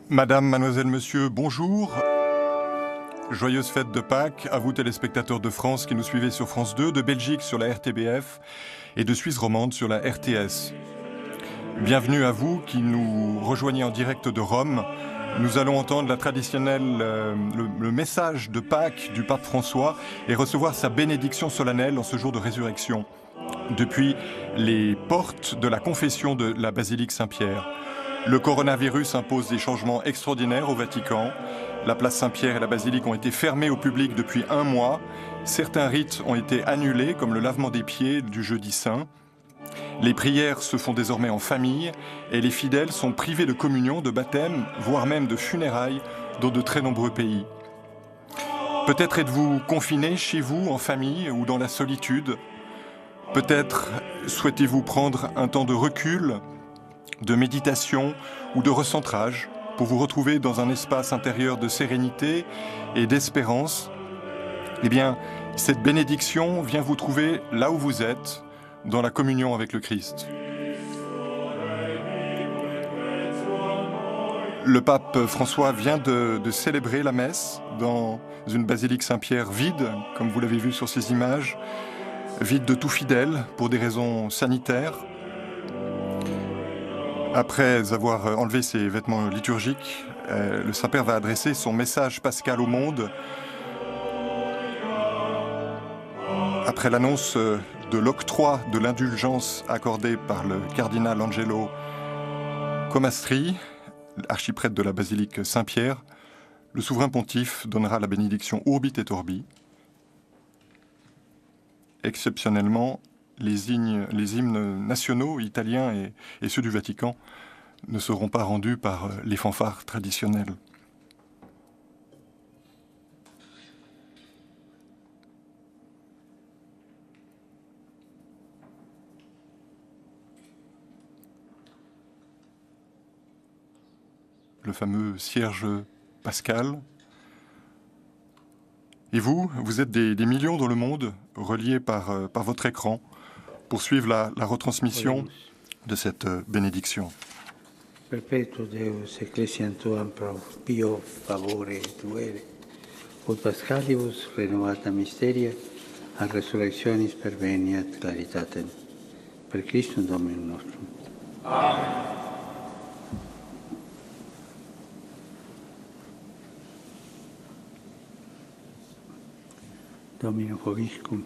Madame, mademoiselle, monsieur, bonjour. Joyeuse fête de Pâques à vous téléspectateurs de France qui nous suivez sur France 2, de Belgique sur la RTBF et de Suisse romande sur la RTS. Bienvenue à vous qui nous rejoignez en direct de Rome. Nous allons entendre la traditionnelle, le message de Pâques du pape François et recevoir sa bénédiction solennelle en ce jour de résurrection depuis les portes de la confession de la basilique Saint-Pierre. Le coronavirus impose des changements extraordinaires au Vatican. La place Saint-Pierre et la basilique ont été fermées au public depuis 1 mois. Certains rites ont été annulés, comme le lavement des pieds du jeudi saint. Les prières se font désormais en famille et les fidèles sont privés de communion, de baptême, voire même de funérailles dans de très nombreux pays. Peut-être êtes-vous confinés chez vous, en famille ou dans la solitude. Peut-être souhaitez-vous prendre un temps de recul, de méditation ou de recentrage pour vous retrouver dans un espace intérieur de sérénité et d'espérance. Eh bien, cette bénédiction vient vous trouver là où vous êtes, dans la communion avec le Christ. Le pape François vient de célébrer la messe dans une basilique Saint-Pierre vide, comme vous l'avez vu sur ces images, vide de tout fidèle pour des raisons sanitaires. Après avoir enlevé ses vêtements liturgiques, le Saint-Père va adresser son message pascal au monde. Après l'annonce de l'octroi de l'indulgence accordée par le cardinal Angelo Comastri, archiprêtre de la basilique Saint-Pierre, le souverain pontife donnera la bénédiction Urbit et Orbi. Exceptionnellement, les hymnes nationaux italiens et ceux du Vatican ne seront pas rendus par les fanfares traditionnelles. Le fameux cierge pascal. Et vous êtes des millions dans le monde, reliés par votre écran, pour suivre la retransmission de cette bénédiction. Perpetuo Deus ecclesiam tuam pro pio favore tuere, ut pascalibus renovata mysteria, a resurrectionis perveniat claritatem. Per Christum Dominum nostrum. Amen. Domino vobiscum.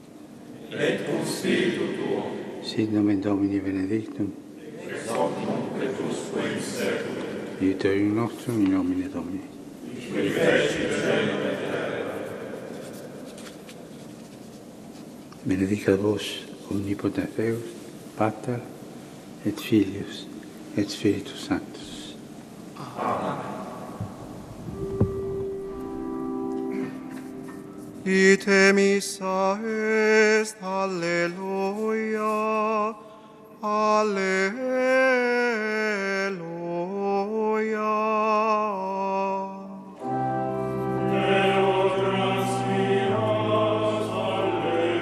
Et cum spiritu tuo. Sit nomen Domini benedictum. Ex hoc nunc et usque in seculum. Aiuterium nostrum in nomine Domini. Qui feci cielo et terra. Benedicat vos omnipotens Deus, Pater et Filius et Spiritus Sanctus. Amen. Ite missa est, Alleluia, Alleluia. Deo transpiras, Alleluia,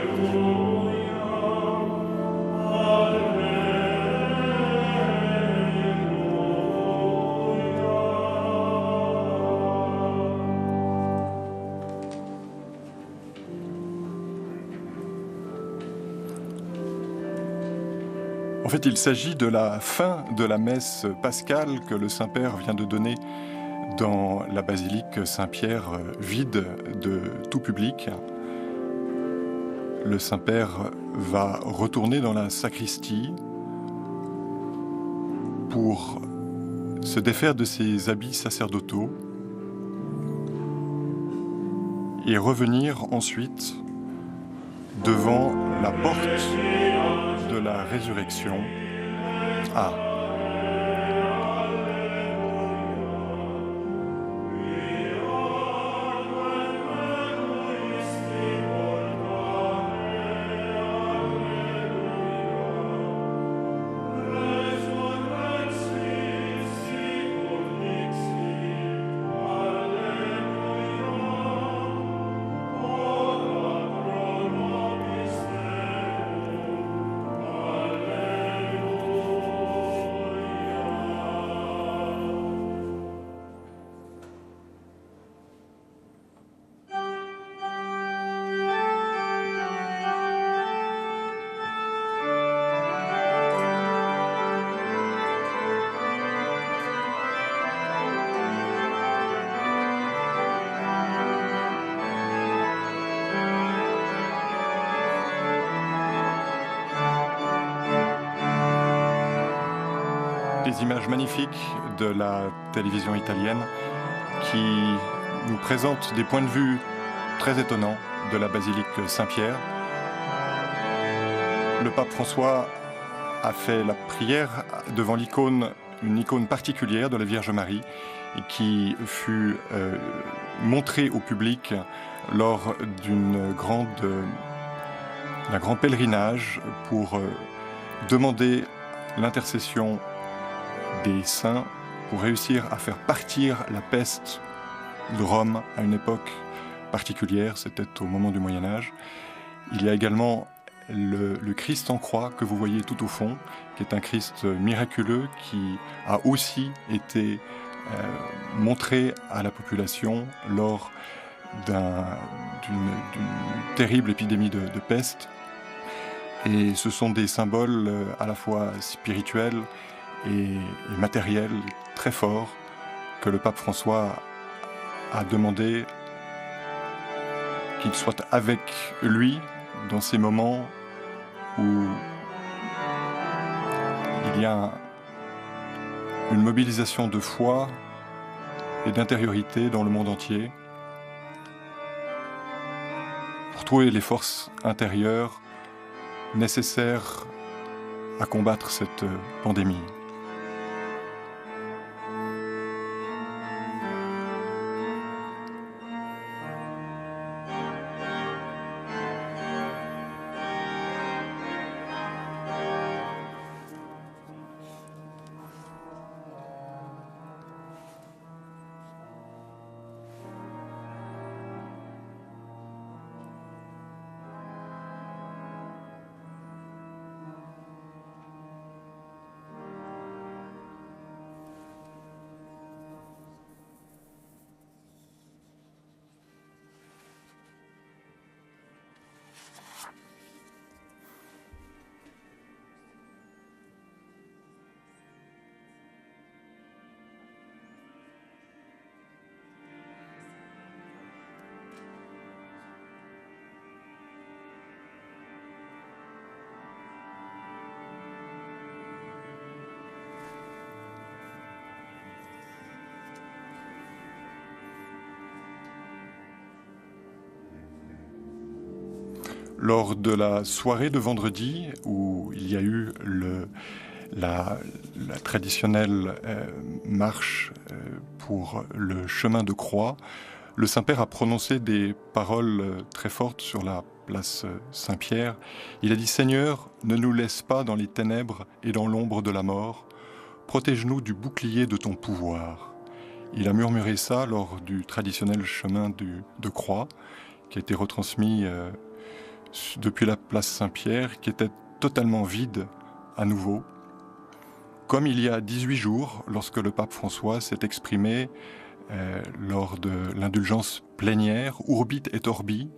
En fait, il s'agit de la fin de la messe pascale que le Saint-Père vient de donner dans la basilique Saint-Pierre, vide de tout public. Le Saint-Père va retourner dans la sacristie pour se défaire de ses habits sacerdotaux et revenir ensuite devant la porte de la résurrection. Ah. des images magnifiques de la télévision italienne qui nous présentent des points de vue très étonnants de la basilique Saint-Pierre. Le pape François a fait la prière devant l'icône, une icône particulière de la Vierge Marie, et qui fut montrée au public lors d'un grand pèlerinage pour demander l'intercession des saints pour réussir à faire partir la peste de Rome à une époque particulière, c'était au moment du Moyen-Âge. Il y a également le Christ en croix que vous voyez tout au fond, qui est un Christ miraculeux qui a aussi été montré à la population lors d'une terrible épidémie de peste. Et ce sont des symboles à la fois spirituels et matériels très forts que le pape François a demandé qu'il soit avec lui dans ces moments où il y a une mobilisation de foi et d'intériorité dans le monde entier pour trouver les forces intérieures nécessaires à combattre cette pandémie. Lors de la soirée de vendredi, où il y a eu la traditionnelle marche pour le chemin de croix, le Saint-Père a prononcé des paroles très fortes sur la place Saint-Pierre. Il a dit « Seigneur, ne nous laisse pas dans les ténèbres et dans l'ombre de la mort. Protège-nous du bouclier de ton pouvoir. » Il a murmuré ça lors du traditionnel chemin de croix, qui a été retransmis depuis la place Saint-Pierre, qui était totalement vide à nouveau, comme il y a 18 jours, lorsque le pape François s'est exprimé lors de l'indulgence plénière, Urbit et Orbi,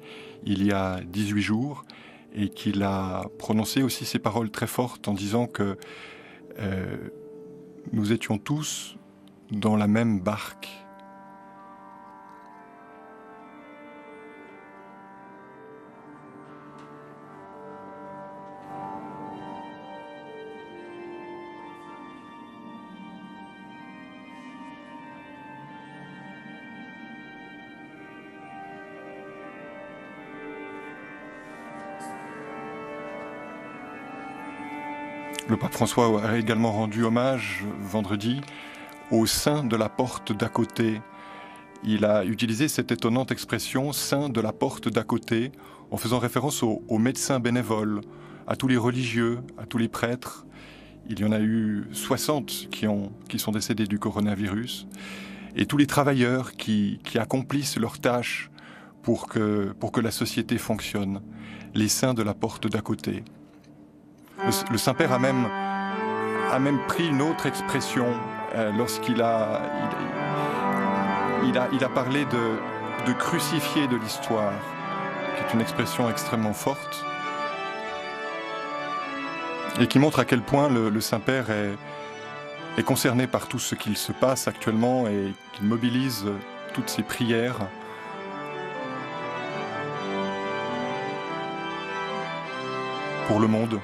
il y a 18 jours, et qu'il a prononcé aussi ces paroles très fortes en disant que nous étions tous dans la même barque. Le pape François a également rendu hommage vendredi aux saints de la porte d'à côté. Il a utilisé cette étonnante expression « saints de la porte d'à côté » en faisant référence aux médecins bénévoles, à tous les religieux, à tous les prêtres. Il y en a eu 60 qui sont décédés du coronavirus. Et tous les travailleurs qui accomplissent leurs tâches pour que la société fonctionne. Les saints de la porte d'à côté. Le Saint-Père a même pris une autre expression lorsqu'il a parlé de crucifié de l'histoire, qui est une expression extrêmement forte et qui montre à quel point le Saint-Père est concerné par tout ce qu'il se passe actuellement et qu'il mobilise toutes ses prières pour le monde.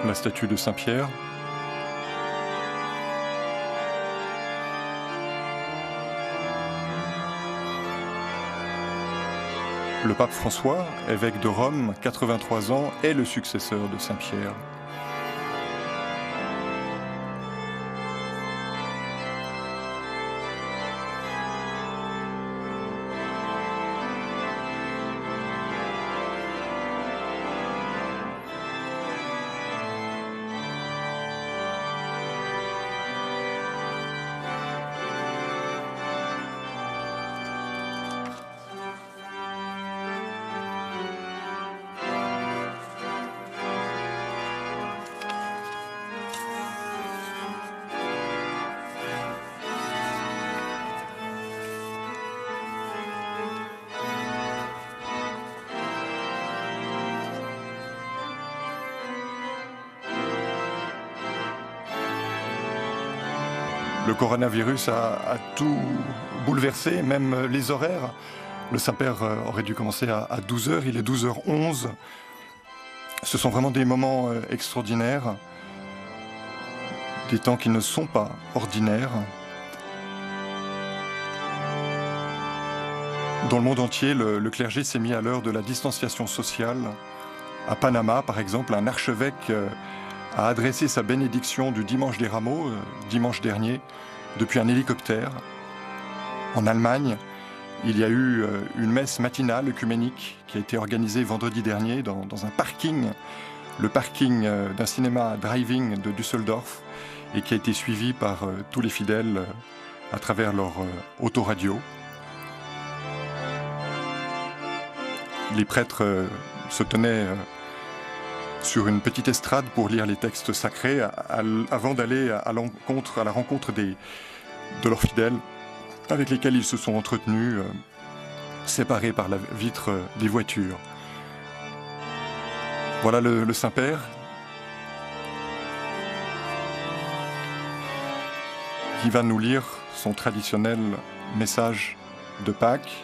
la statue de Saint-Pierre. Le pape François, évêque de Rome, 83 ans, est le successeur de Saint-Pierre. Le coronavirus a tout bouleversé, même les horaires. Le Saint-Père aurait dû commencer à 12h, il est 12h11. Ce sont vraiment des moments extraordinaires, des temps qui ne sont pas ordinaires. Dans le monde entier, le clergé s'est mis à l'heure de la distanciation sociale. À Panama, par exemple, un archevêque a adressé sa bénédiction du dimanche des Rameaux, dimanche dernier, depuis un hélicoptère. En Allemagne, il y a eu une messe matinale œcuménique qui a été organisée vendredi dernier dans un parking, le parking d'un cinéma drive-in de Düsseldorf, et qui a été suivi par tous les fidèles à travers leur autoradio. Les prêtres se tenaient sur une petite estrade pour lire les textes sacrés avant d'aller à la rencontre de leurs fidèles avec lesquels ils se sont entretenus, séparés par la vitre des voitures. Voilà le Saint-Père qui va nous lire son traditionnel message de Pâques.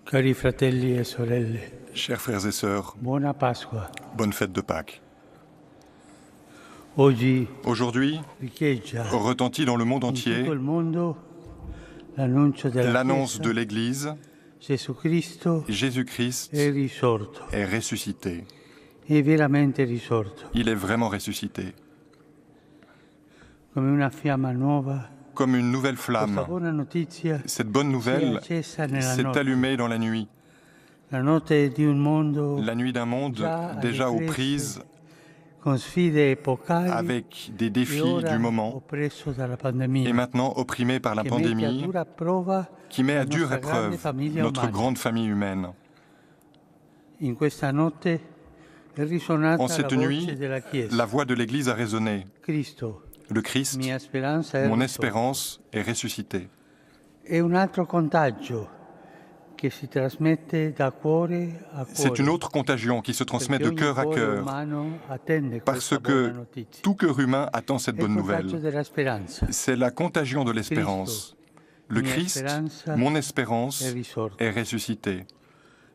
Cari fratelli e sorelle, Chers frères et sœurs, buona Pasqua. bonne fête de Pâques. Oggi Aujourd'hui, riecheggia retentit dans le monde in entier tutto il mondo l'annuncio della l'annonce Chiesa. de l'Église, Gesù Cristo Jésus-Christ è risorto, est ressuscité. è veramente risorto, Il est vraiment ressuscité. come una fiamma nuova. Comme une nouvelle Questa flamme. buona notizia Cette bonne si è nouvelle accesa nella s'est notte, allumée dans la nuit. la notte di un mondo La nuit d'un monde già alle déjà aux prese, prises con sfide epocali avec des e défis ora du moment oppresso dalla pandemia, et maintenant opprimé par la che mette a pandémie dura prova qui met la à dure nostra grande épreuve famiglia notre umana. grande famille humaine. In questa notte è risuonata En la cette voce nuit, della Chiesa. la voix de l'Église a résonné. Cristo, Le Christ, mia speranza è mon risorto. espérance, est ressuscité. È un altro contagio che si trasmette da cuore a cuore. C'est une autre contagion qui se transmet de perché ogni cœur à cuore cœur, umano attende parce questa buona que notizia. tout cœur humain attend cette È il bonne contagio nouvelle. della speranza. C'est la contagion de l'espérance. Le mia Christ, speranza, mon espérance, è risorto. est ressuscité.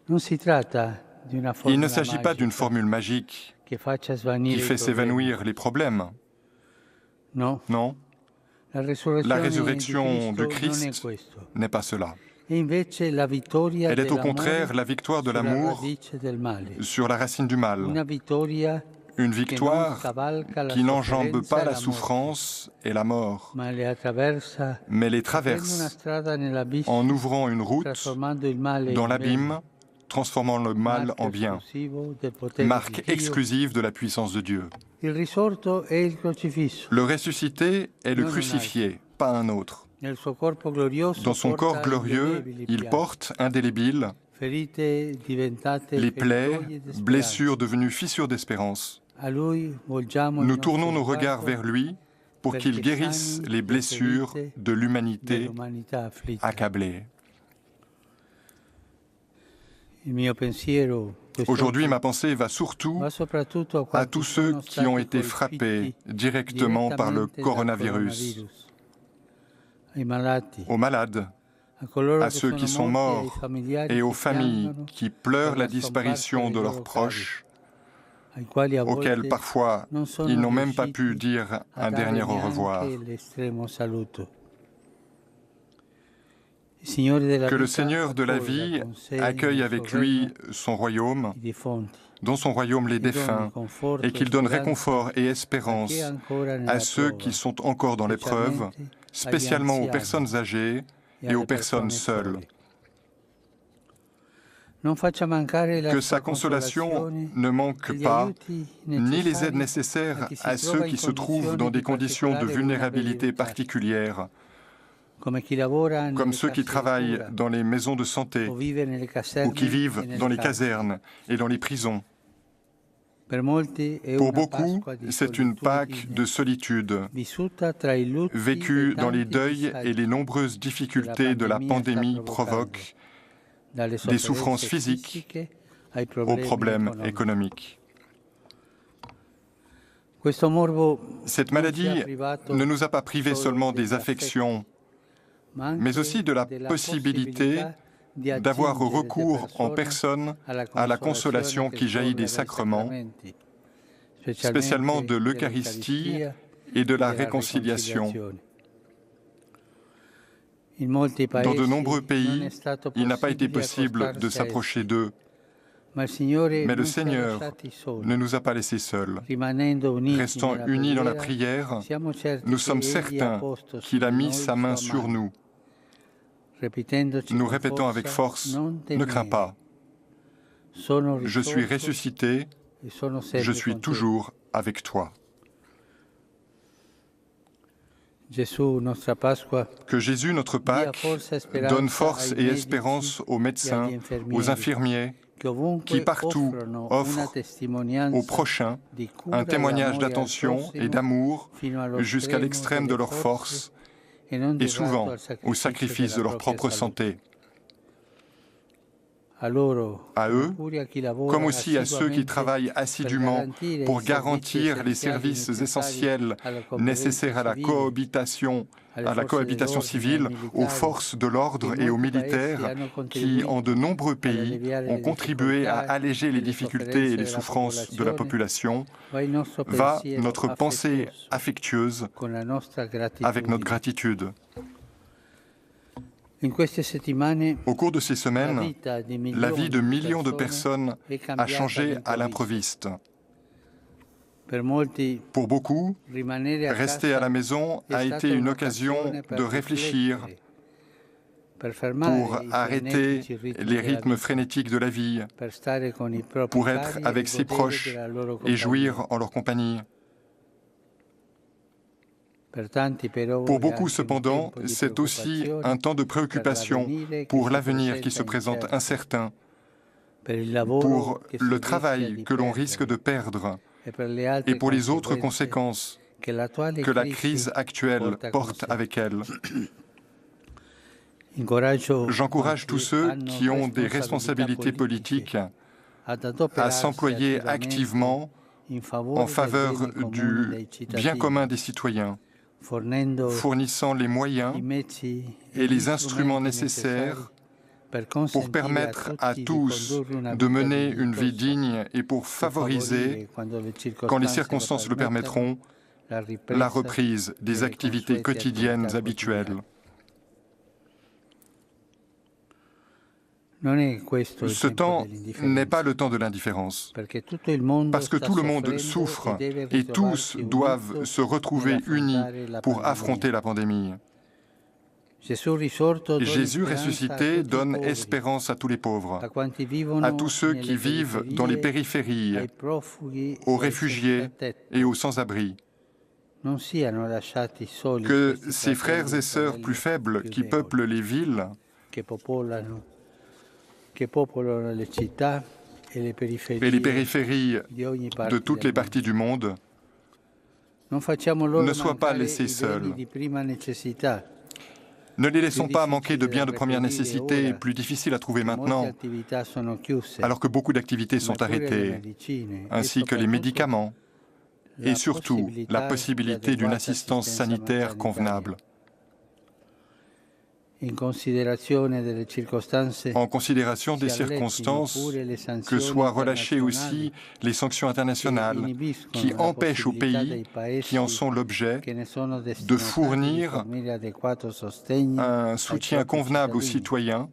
Non si tratta di una Il ne formula s'agit pas d'une magica formule magique che faccia svanire qui i fait problemi. s'évanouir les problèmes. No, Non, la resurrezione la résurrection di du Cristo non è Christ questo. n'est pas cela. E invece la vittoria Elle est au dell'amore contraire la victoire de sulla l'amour radice del male. sur la racine du mal. Una vittoria Une che non victoire cavalca la qui n'enjambe sofferenza pas e la la morte, souffrance et la mort, ma le attraversa mais les aprendo una traverse strada nell'abisso, en ouvrant une route trasformando il male dans in l'abîme, bene, transformant le mal marchio en bien. esclusivo del potere Marque di Dio. exclusive de la puissance de Dieu. Il risorto è il crocifisso. Le ressuscité est le Non un crucifié, pas un autre. Nel suo corpo glorioso Dans son porta corps glorieux, indelebili il piaghe, porte indélébile ferite diventate les plaies, feritoie d'esperanza. blessures devenues fissures d'espérance. Nous tournons nos regards vers lui pour qu'il guérisse les blessures de l'humanité accablée. Aujourd'hui, ma pensée va surtout à tous ceux qui ont été frappés directement par le coronavirus, aux malades, à ceux qui sont morts et aux familles qui pleurent la disparition de leurs proches, auxquels parfois ils n'ont même pas pu dire un dernier au revoir. Que le Seigneur de la vie accueille avec lui son royaume, dont son royaume les défunts, et qu'il donne réconfort et espérance à ceux qui sont encore dans l'épreuve, spécialement aux personnes âgées et aux personnes seules. Que sa consolation ne manque pas, ni les aides nécessaires à ceux qui se trouvent dans des conditions de vulnérabilité particulières, comme ceux qui travaillent dans les maisons de santé ou qui vivent dans les casernes et dans les prisons. Pour beaucoup, c'est une Pâque de solitude, vécue dans les deuils et les nombreuses difficultés de la pandémie provoquent, des souffrances physiques aux problèmes économiques. Cette maladie ne nous a pas privés seulement des affections, mais aussi de la possibilité d'avoir recours en personne à la consolation qui jaillit des sacrements, spécialement de l'Eucharistie et de la réconciliation. Dans de nombreux pays, il n'a pas été possible de s'approcher d'eux, mais le Seigneur ne nous a pas laissés seuls. Restant unis dans la prière, nous sommes certains qu'il a mis sa main sur nous. Nous répétons avec force, ne crains pas. Je suis ressuscité, je suis toujours avec toi. Que Jésus, notre Pâque, donne force et espérance aux médecins, aux infirmiers, qui partout offrent aux prochains un témoignage d'attention et d'amour jusqu'à l'extrême de leur force et souvent au sacrifice de leur propre santé. À eux, comme aussi à ceux qui travaillent assidûment pour garantir les services essentiels nécessaires à la cohabitation civile, aux forces de l'ordre et aux militaires qui, en de nombreux pays, ont contribué à alléger les difficultés et les souffrances de la population, va notre pensée affectueuse avec notre gratitude. Au cours de ces semaines, la vie de millions de personnes a changé à l'improviste. Pour beaucoup, rester à la maison a été une occasion de réfléchir, pour arrêter les rythmes frénétiques de la vie, pour être avec ses proches et jouir en leur compagnie. Pour beaucoup, cependant, c'est aussi un temps de préoccupation pour l'avenir qui se présente incertain, pour le travail que l'on risque de perdre et pour les autres conséquences que la crise actuelle porte avec elle. J'encourage tous ceux qui ont des responsabilités politiques à s'employer activement en faveur du bien commun des citoyens, fournissant les moyens et les instruments nécessaires pour permettre à tous de mener une vie digne et pour favoriser, quand les circonstances le permettront, la reprise des activités quotidiennes habituelles. Ce temps n'est pas le temps de l'indifférence, parce que tout le monde souffre et tous doivent se retrouver unis pour affronter la pandémie. Jésus ressuscité donne espérance à tous les pauvres, à tous ceux qui vivent dans les périphéries, aux réfugiés et aux sans-abri. Que ces frères et sœurs plus faibles qui peuplent les villes e le et periferie les périphéries di ogni de parte toutes del les parties du monde non facciamo loro ne soient pas mancare laissés i seuls. beni di prima necessità. Ne les laissons Più pas manquer de difficile biens da de première reperire nécessité, ora, plus difficiles à trouver che molte maintenant, attività sono chiuse, alors que beaucoup d'activités come sont pure le arrêtées, medicine, e ainsi que les soprattutto médicaments, et surtout la possibilité d'une assistance sanitaire convenable. In considerazione delle circostanze, En considération des si allettino circonstances, pure le que sanzioni soient relâchées internazionali aussi les sanctions che internationales inibiscono qui la empêchent aux possibilità pays dei paesi qui en sont l'objet che ne sono de destinatari fournir di fornire adeguato sostegno un ai soutien propri convenable aux cittadini citoyens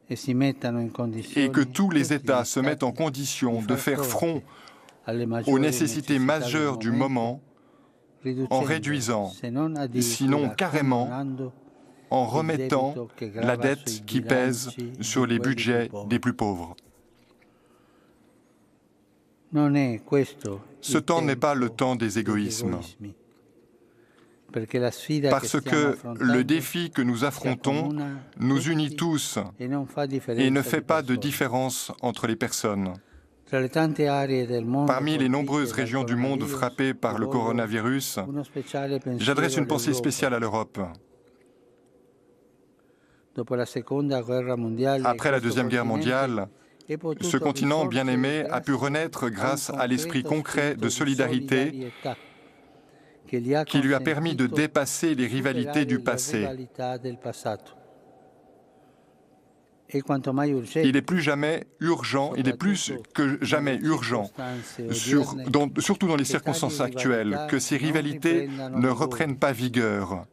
e si mettano in et condizione que tous les tutti États gli se mettent en Stati condition di de far faire fronte front alle aux maggiori nécessités necessità majeures del du moment, riducendo, en réduisant, se non addirittura sinon carrément, condonando, en il remettant debito che la grava dette sui qui pèse bilanci sur di les quelli budgets più poveri. des plus pauvres. Non è questo Ce il temps n'est pas le tempo temps des degli égoïsmes, egoismi, perché la sfida parce che stiamo que affrontando le défi que nous affrontons ci accomuna nous tutti unit tous e non fa et differenza ne di fait pas de persone. différence entre les personnes. Tra le tante aree del mondo Parmi les colpite nombreuses dal régions du monde coronavirus, frappées par le rivolgo coronavirus, uno speciale pensiero j'adresse une pensée all'Europa. spéciale à l'Europe. Dopo la seconda guerra mondiale, Après la questo Deuxième Guerre continente mondiale, è potuto ce continent bien-aimé risorgere a pu renaître grâce à l'esprit concret de solidarité solidarietà qui lui a permis de consentito dépasser les rivalités du superare le passé. rivalità del passato. È quanto mai urgente, Il est plus jamais urgent, il est plus que jamais urgent, surtout dans les circonstances actuelles, que ces rivalités ne reprennent pas vigueur,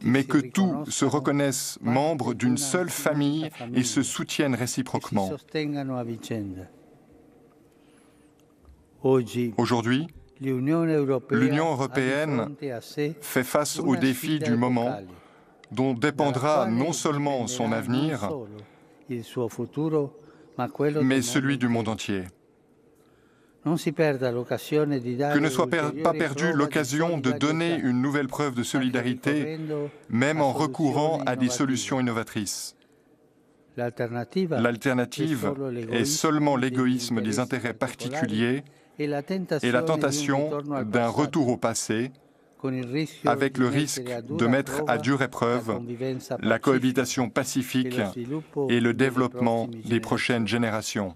mais que tous se reconnaissent membres d'une seule famille et se soutiennent réciproquement. Aujourd'hui, l'Union européenne fait face aux défis du moment dont dépendra non seulement son avenir, mais celui du monde entier. Que ne soit pas perdue l'occasion de donner une nouvelle preuve de solidarité, même en recourant à des solutions innovatrices. L'alternative est seulement l'égoïsme des intérêts particuliers et la tentation d'un retour au passé, avec le risque de mettre à dure épreuve la cohabitation pacifique et le développement des prochaines générations.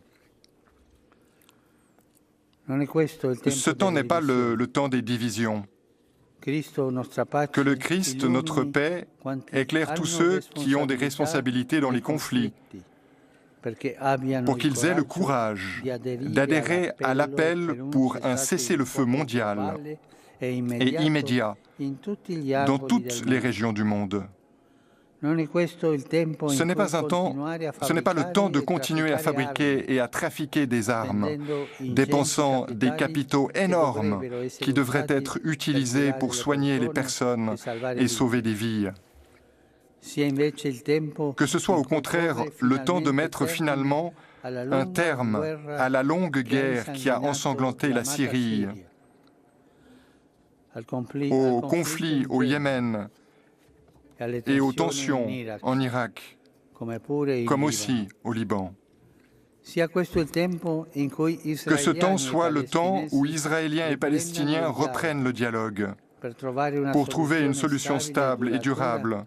Ce temps n'est pas le temps des divisions. Que le Christ, notre paix, éclaire tous ceux qui ont des responsabilités dans les conflits, pour qu'ils aient le courage d'adhérer à l'appel pour un cessez-le-feu mondial et immédiat dans toutes les régions du monde. Ce n'est pas le temps de continuer à fabriquer et à trafiquer des armes, dépensant des capitaux énormes qui devraient être utilisés pour soigner les personnes et sauver des vies. Que ce soit au contraire le temps de mettre finalement un terme à la longue guerre qui a ensanglanté la Syrie, au conflit au Yémen et aux tensions en Irak, comme aussi au Liban. Que ce temps soit le temps où Israéliens et Palestiniens reprennent le dialogue pour trouver une solution stable et durable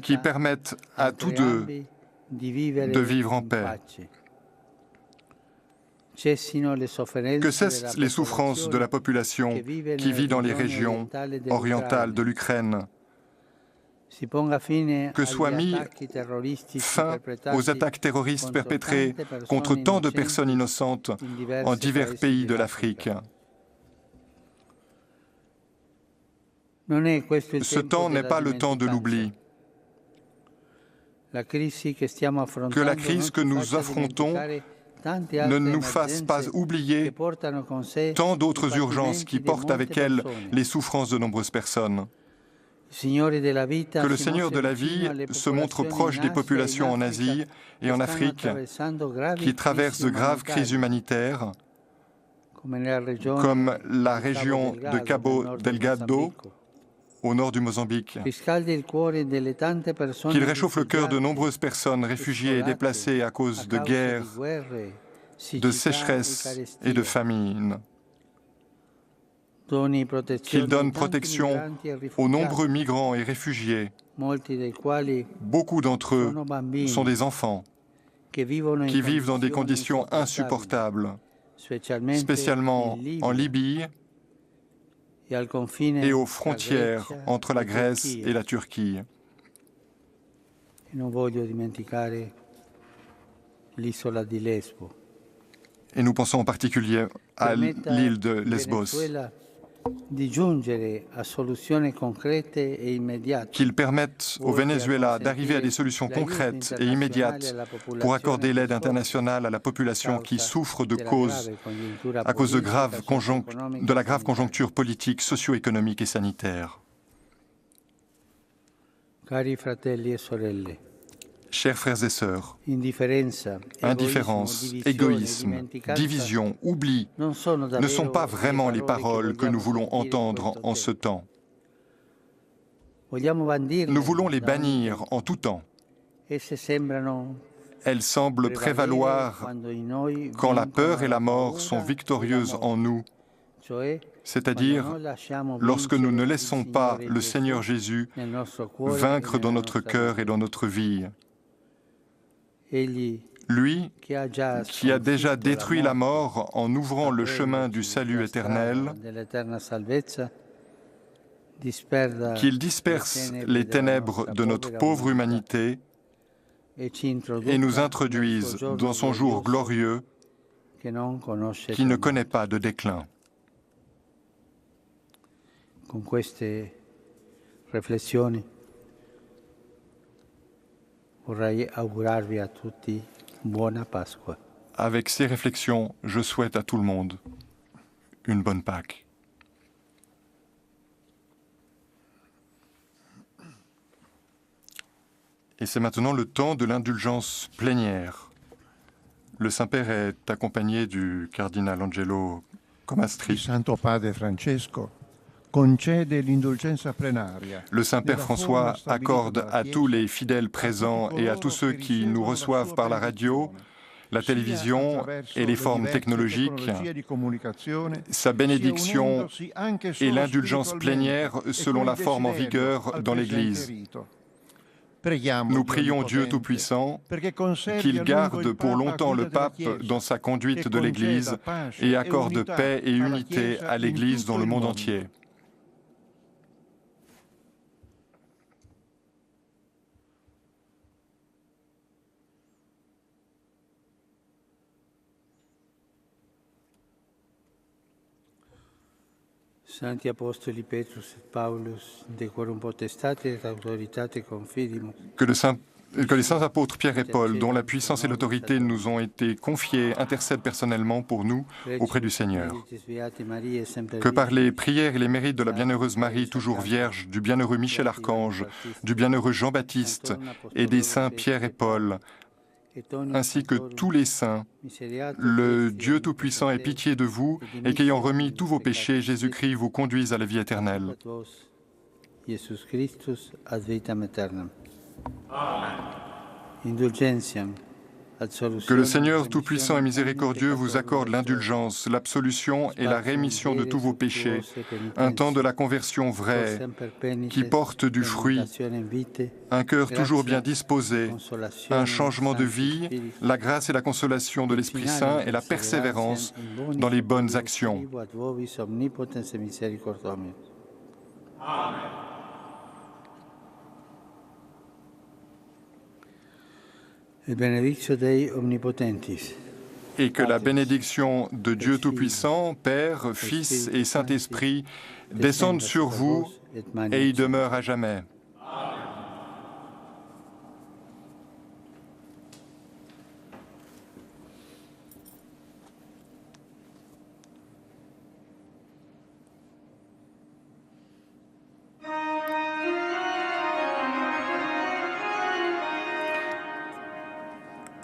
qui permette à tous deux de vivre en paix. Que cessent les souffrances de la population qui vit dans les régions orientales de l'Ukraine. Que soit mis fin aux attaques terroristes perpétrées contre tant de personnes innocentes en divers pays de l'Afrique. Ce temps n'est pas le temps de l'oubli. Que la crise que nous affrontons ne nous fasse pas oublier tant d'autres urgences qui portent avec elles les souffrances de nombreuses personnes. Que le Seigneur de la vie se montre proche des populations en Asie et en Afrique qui traversent de graves crises humanitaires, comme la région de Cabo Delgado, au nord du Mozambique. Qu'il réchauffe le cœur de nombreuses personnes réfugiées et déplacées à cause de guerres de sécheresse et de famine, qu'il donne protection aux nombreux migrants et réfugiés. Beaucoup d'entre eux sont des enfants qui vivent dans des conditions insupportables, spécialement en Libye et aux frontières entre la Grèce et la Turquie. Et nous pensons en particulier à l'île de Lesbos. Qu'ils permettent au Venezuela d'arriver à des solutions concrètes et immédiates pour accorder l'aide internationale à la population qui souffre à cause de la grave conjoncture politique, socio-économique et sanitaire. Chers frères et sœurs, indifférence, égoïsme, division, oubli ne sont pas vraiment les paroles que nous voulons entendre en ce temps. Nous voulons les bannir en tout temps. Elles semblent prévaloir quand la peur et la mort sont victorieuses en nous, c'est-à-dire lorsque nous ne laissons pas le Seigneur Jésus vaincre dans notre cœur et dans notre vie. Lui qui a déjà détruit la mort en ouvrant le chemin du salut éternel, qu'il disperse les ténèbres de notre pauvre humanité et nous introduise dans son jour glorieux qui ne connaît pas de déclin. Con queste riflessioni vorrei augurarvi a tutti buona Pasqua. Avec ces réflexions, je souhaite à tout le monde une bonne Pâques. Et c'est maintenant le temps de l'indulgence plénière. Le Saint-Père est accompagné du cardinal Angelo Comastri. Santo Padre Francesco concede l'indulgenza plenaria. Le Saint-Père François accorde à tous les fidèles présents et à tous ceux qui nous reçoivent par la radio, la télévision et les formes technologiques sa bénédiction et l'indulgence plénière selon la forme en vigueur dans l'Église. Nous prions Dieu Tout-Puissant qu'il garde pour longtemps le pape dans sa conduite de l'Église et accorde paix et unité à l'Église dans le monde entier. Santi Apostoli Petrus et Paulus, decorum potestate et autoritate confidimus. Que les saints apôtres Pierre et Paul, dont la puissance et l'autorité nous ont été confiées, intercèdent personnellement pour nous auprès du Seigneur. Que par les prières et les mérites de la bienheureuse Marie, toujours vierge, du bienheureux Michel Archange, du bienheureux Jean-Baptiste et des saints Pierre et Paul, ainsi que tous les saints, le Dieu Tout-Puissant ait pitié de vous et qu'ayant remis tous vos péchés, Jésus-Christ vous conduise à la vie éternelle. Que le Seigneur Tout-Puissant et Miséricordieux vous accorde l'indulgence, l'absolution et la rémission de tous vos péchés, un temps de la conversion vraie, qui porte du fruit, un cœur toujours bien disposé, un changement de vie, la grâce et la consolation de l'Esprit Saint et la persévérance dans les bonnes actions. Amen. Et benedictio Dei omnipotentis. Et que la bénédiction de Dieu Tout-Puissant, Père, Fils et Saint-Esprit descende sur vous et y demeure à jamais.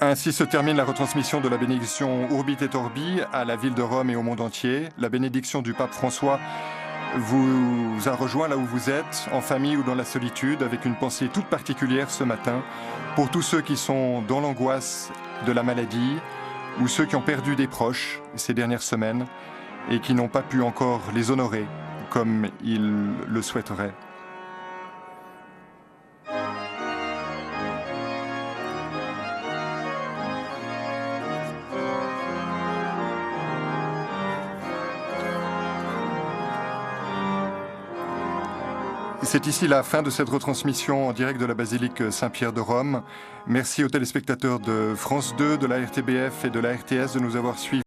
Ainsi se termine la retransmission de la bénédiction Urbit et Orbi à la ville de Rome et au monde entier. La bénédiction du pape François vous a rejoint là où vous êtes, en famille ou dans la solitude, avec une pensée toute particulière ce matin pour tous ceux qui sont dans l'angoisse de la maladie, ou ceux qui ont perdu des proches ces dernières semaines et qui n'ont pas pu encore les honorer comme ils le souhaiteraient. C'est ici la fin de cette retransmission en direct de la basilique Saint-Pierre de Rome. Merci aux téléspectateurs de France 2, de la RTBF et de la RTS de nous avoir suivis.